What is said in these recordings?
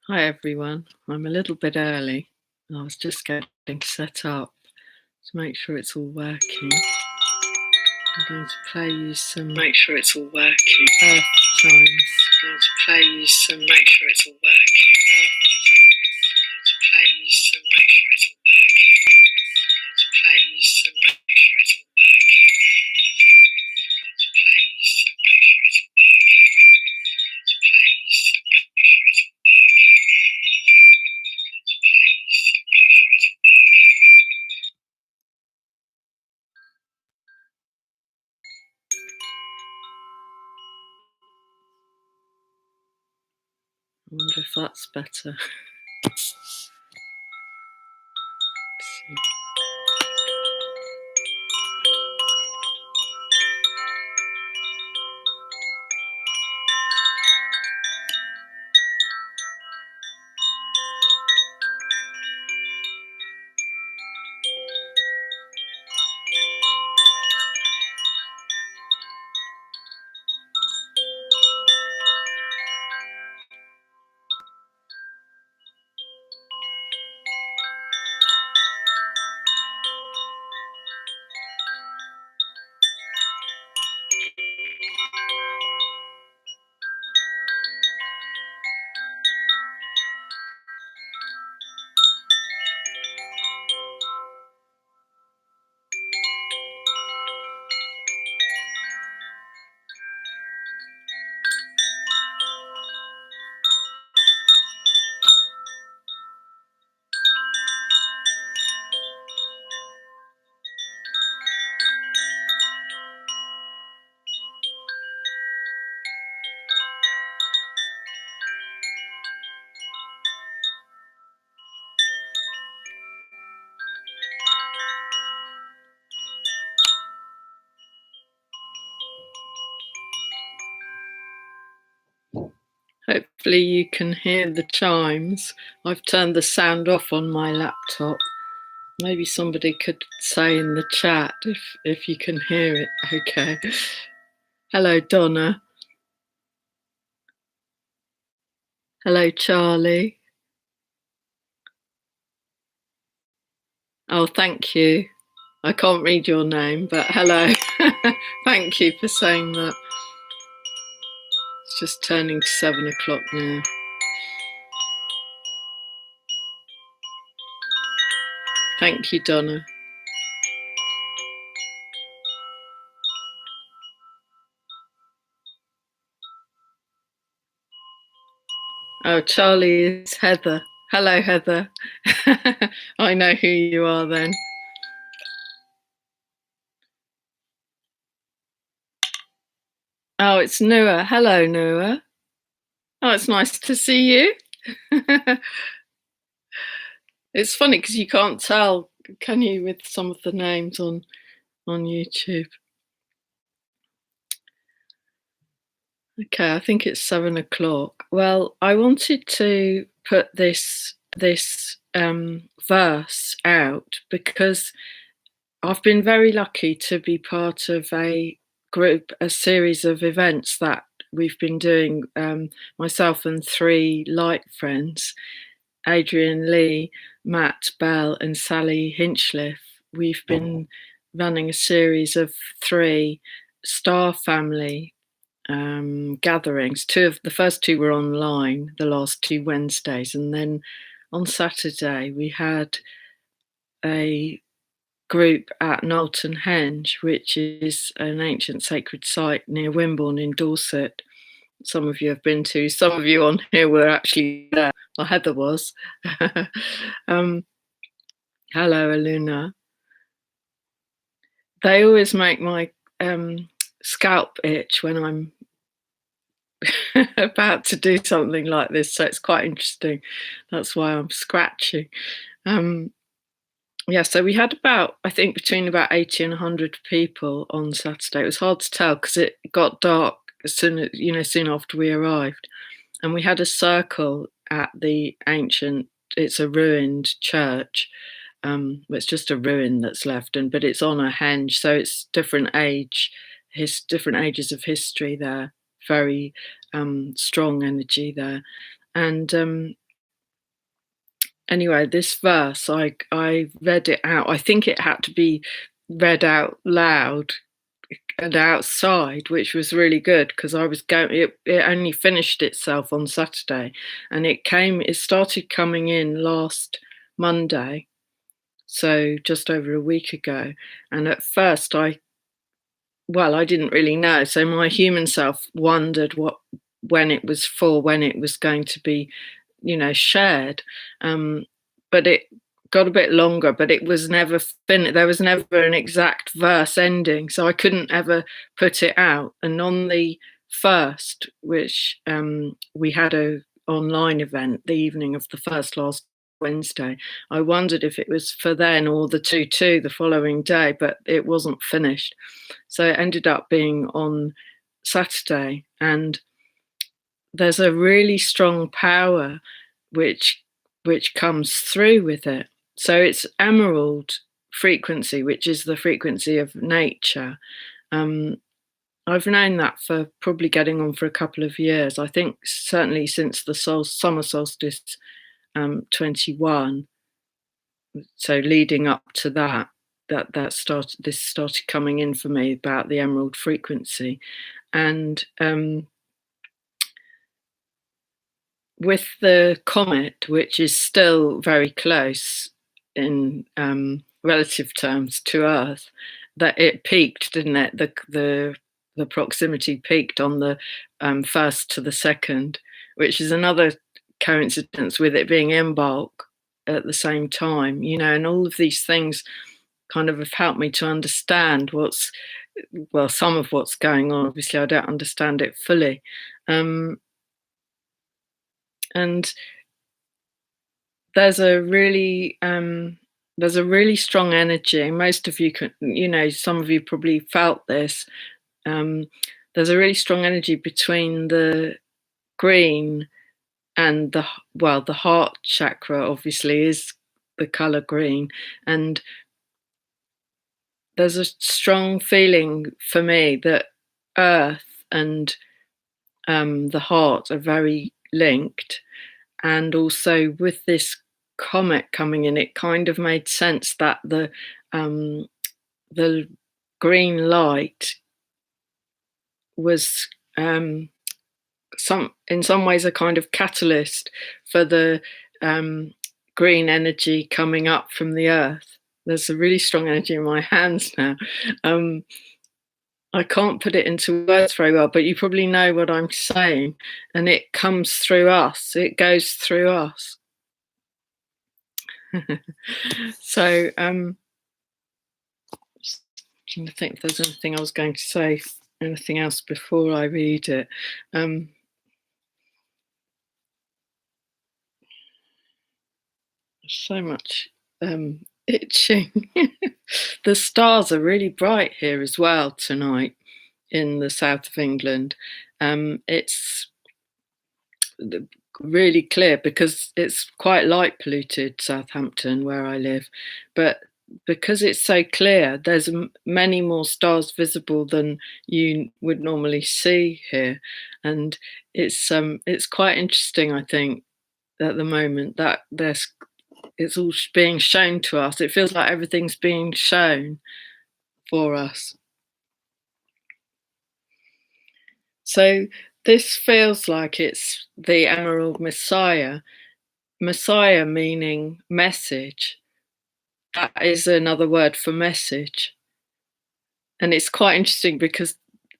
Hi everyone. I'm a little bit early. I was just getting set up to make sure it's all working. I'm going to play you some Make sure it's all working. earth chimes. I'm going to play you some. Make sure it's all working. Earth chimes. I'm going to play you some. Make sure it's all working. I'm going to play you some. Make sure it's all working. I'm going to play you some. Make sure it's all working. I'm going to play you some. Make sure it's all working. I'm going to play you some. Make sure it's all working. I wonder if that's better. Let's see. Hopefully you can hear the chimes. I've turned the sound off on my laptop. Maybe somebody could say in the chat if you can hear it. Okay. Hello, Donna. Hello, Charlie. Oh, thank you. I can't read your name, but hello. Thank you for saying that. It's just turning to 7 o'clock now. Thank you, Donna. Oh, Charlie is Heather. Hello, Heather. I know who you are then. Oh, it's Nua. Hello, Nua. Oh, it's nice to see you. It's funny because you can't tell, can you, with some of the names on YouTube. Okay, I think it's 7 o'clock. Well, I wanted to put this verse out because I've been very lucky to be part of a series of events that we've been doing, myself and 3 light friends, Adrian Lee, Matt Bell, and Sally Hinchliffe. We've been running a series of 3 star family gatherings. The first 2 were online, the last 2 Wednesdays, and then on Saturday we had a group at Knowlton Henge, which is an ancient sacred site near Wimborne in Dorset. Some of you have been to. Some of you on here were actually there. Well, Heather was. Hello, Aluna. They always make my scalp itch when I'm about to do something like this, so it's quite interesting. That's why I'm scratching. Yeah, so we had I think between about 80 and 100 people on Saturday. It was hard to tell because it got dark soon after we arrived, and we had a circle at the ancient. It's a ruined church. It's just a ruin that's left, but it's on a henge, so it's different ages of history there. Very strong energy there, and anyway, this verse, I read it out. I think it had to be read out loud and outside, which was really good because I was going. It only finished itself on Saturday, and it started coming in last Monday, so just over a week ago. And at first, I didn't really know. So my human self wondered when it was for, when it was going to be, shared. Um, but it got a bit longer, but it was never finished. There was never an exact verse ending, so I couldn't ever put it out. And on the first, which we had a online event the evening of the first last Wednesday, I wondered if it was for then or the 2-2 the following day, but it wasn't finished. So it ended up being on Saturday, and there's a really strong power which comes through with it. So it's emerald frequency, which is the frequency of nature. Um, I've known that for probably getting on for a couple of years. I think certainly since the summer solstice 21. So leading up to this started coming in for me about the emerald frequency, and with the comet, which is still very close in relative terms to Earth, that it peaked, didn't it? The proximity peaked on the first to the second, which is another coincidence with it being in bulk at the same time, and all of these things kind of have helped me to understand some of what's going on. Obviously, I don't understand it fully. And there's a really strong energy. Most of you can, some of you probably felt this. There's a really strong energy between the green and the heart chakra. Obviously, is the color green, and there's a strong feeling for me that Earth and the heart are very linked. And also with this comet coming in, it kind of made sense that the green light was in some ways a kind of catalyst for the green energy coming up from the earth. There's a really strong energy in my hands now. I can't put it into words very well, but you probably know what I'm saying. And it comes through us, it goes through us. So, trying to think if there's anything I was going to say, anything else before I read it. So much itching. The stars are really bright here as well tonight in the south of England. It's really clear because it's quite light polluted, Southampton, where I live, but because it's so clear, there's many more stars visible than you would normally see here, and it's quite interesting, I think, at the moment that it's all being shown to us. It feels like everything's being shown for us. So this feels like it's the Emerald Messiah. Messiah meaning message. That is another word for message. And it's quite interesting because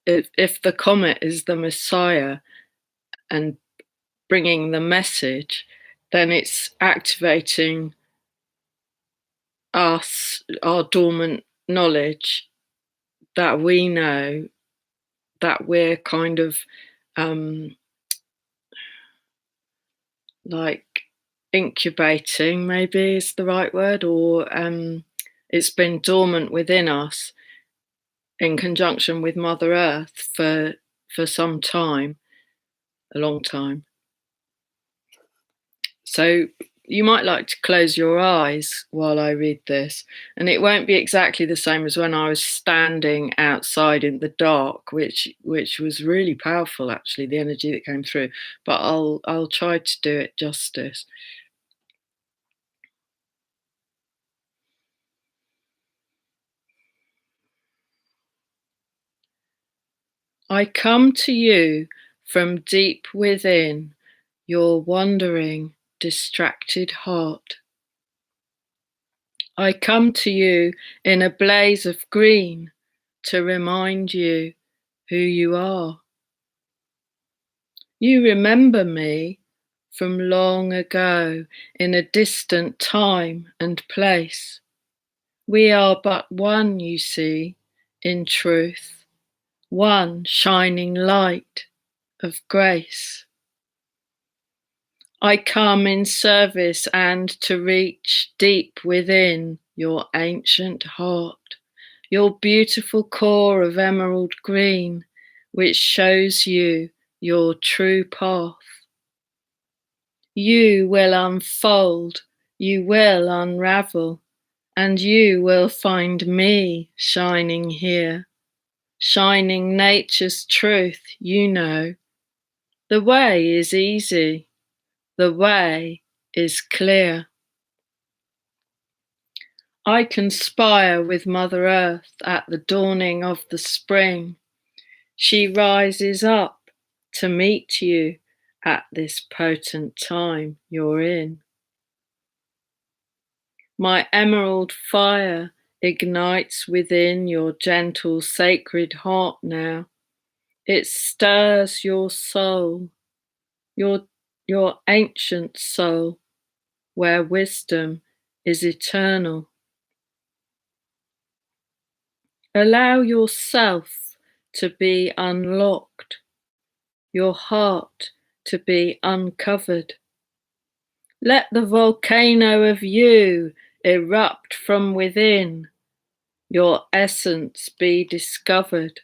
if the comet is the Messiah and bringing the message, then it's activating us, our dormant knowledge that we know, that we're kind of like incubating, maybe is the right word, or it's been dormant within us in conjunction with Mother Earth for some time, a long time. So you might like to close your eyes while I read this, and it won't be exactly the same as when I was standing outside in the dark, which was really powerful, actually, the energy that came through. But I'll try to do it justice. I come to you from deep within your wandering, distracted heart. I come to you in a blaze of green to remind you who you are. You remember me from long ago in a distant time and place. We are but one, you see, in truth, one shining light of grace. I come in service and to reach deep within your ancient heart, your beautiful core of emerald green, which shows you your true path. You will unfold, you will unravel, and you will find me shining here, shining nature's truth, you know. The way is easy, the way is clear. I conspire with Mother Earth at the dawning of the spring. She rises up to meet you at this potent time you're in. My emerald fire ignites within your gentle, sacred heart now. It stirs your soul, your, your ancient soul, where wisdom is eternal. Allow yourself to be unlocked, your heart to be uncovered. Let the volcano of you erupt from within, your essence be discovered.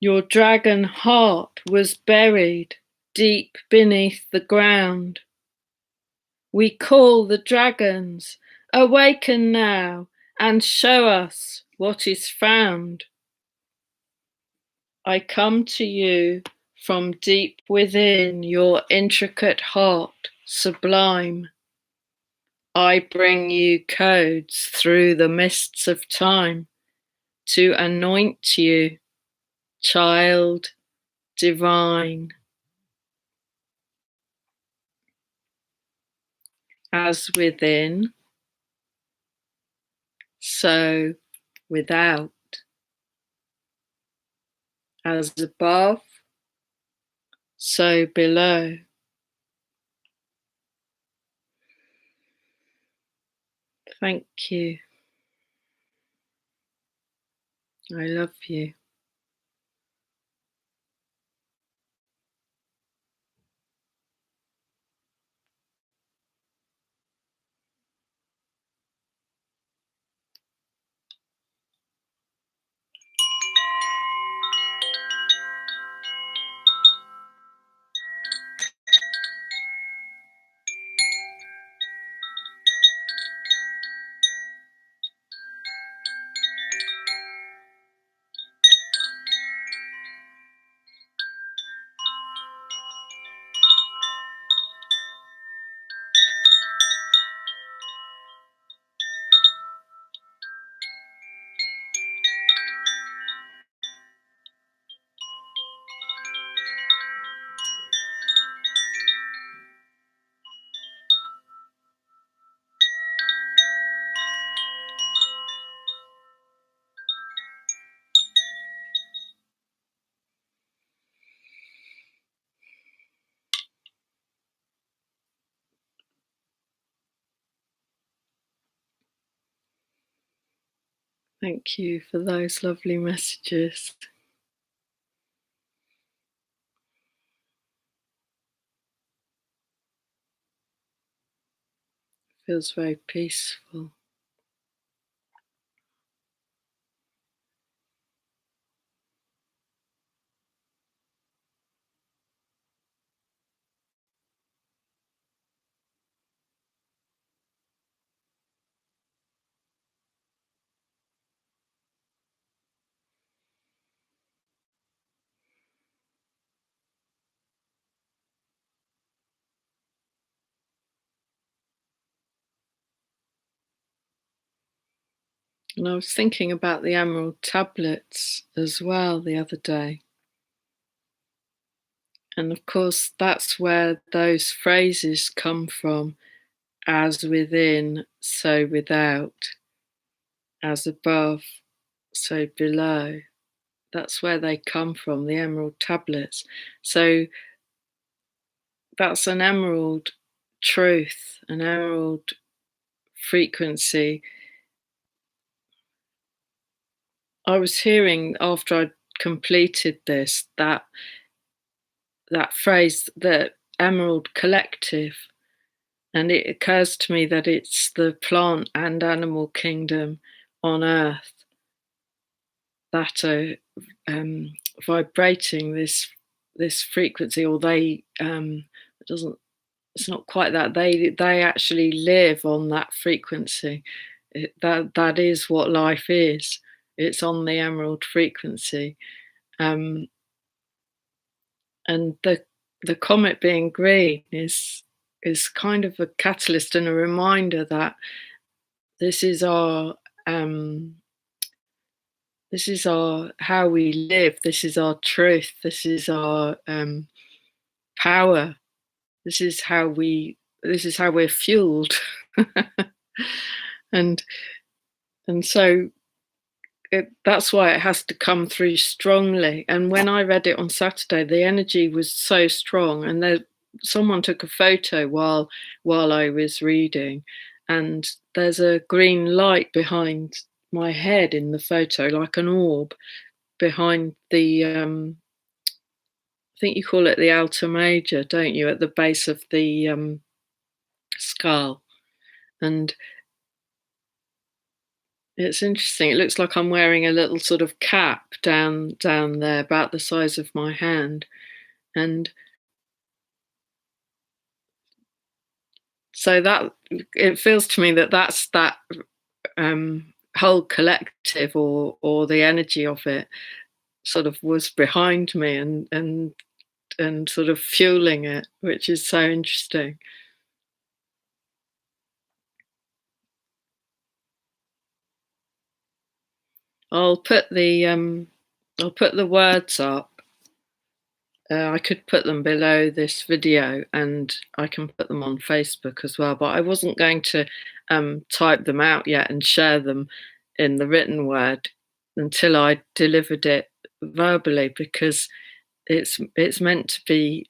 Your dragon heart was buried deep beneath the ground. We call the dragons, awaken now and show us what is found. I come to you from deep within your intricate heart sublime. I bring you codes through the mists of time to anoint you, child divine. As within, so without. As above, so below. Thank you. I love you. Thank you for those lovely messages. Feels very peaceful. And I was thinking about the emerald tablets as well the other day. And of course, that's where those phrases come from: as within, so without, as above, so below. That's where they come from, the emerald tablets. So that's an emerald truth, an emerald frequency. I was hearing after I'd completed this that phrase, the emerald collective, and it occurs to me that it's the plant and animal kingdom on earth that are vibrating this frequency, or they it doesn't it's not quite that, they actually live on that frequency. That is what life is. It's on the emerald frequency. um, and the comet being green is kind of a catalyst and a reminder that this is our um, this is our how we live. This is our truth. This is our power. This is how we're fueled. and and so that's why it has to come through strongly. And when I read it on Saturday, the energy was so strong, and someone took a photo while I was reading, and there's a green light behind my head in the photo, like an orb behind the I think you call it the alta major, don't you, at the base of the skull. And it's interesting. It looks like I'm wearing a little sort of cap down there, about the size of my hand. And so that it feels to me that that's that whole collective, or the energy of it, sort of was behind me and sort of fueling it, which is so interesting. I'll put the I'll put the words up. I could put them below this video, and I can put them on Facebook as well, but I wasn't going to type them out yet and share them in the written word until I delivered it verbally, because it's meant to be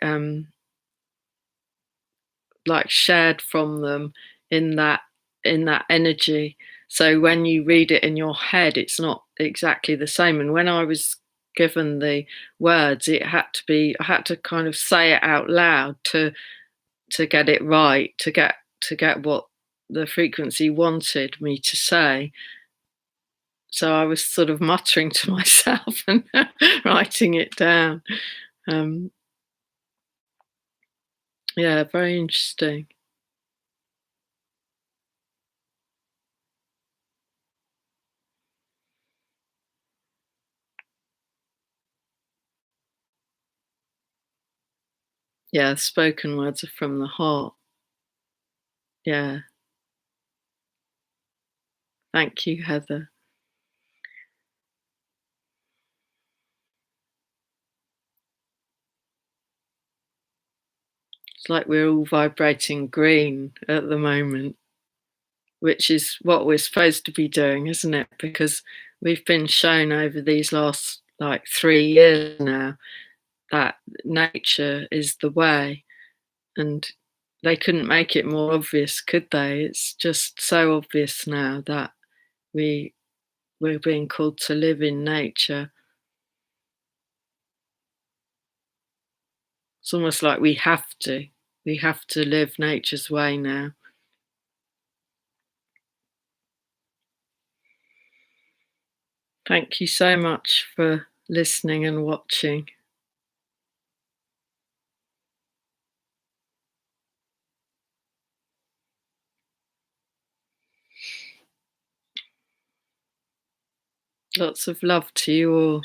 like shared from them in that energy. So when you read it in your head, it's not exactly the same. And when I was given the words, I had to kind of say it out loud to get it right, to get what the frequency wanted me to say. So I was sort of muttering to myself and writing it down. Um, yeah, very interesting. Yeah, spoken words are from the heart. Yeah. Thank you, Heather. It's like we're all vibrating green at the moment, which is what we're supposed to be doing, isn't it? Because we've been shown over these last like 3 years now that nature is the way, and they couldn't make it more obvious, could they? It's just so obvious now that we we're being called to live in nature. It's almost like we have to. We have to live nature's way now. Thank you so much for listening and watching. Lots of love to you all.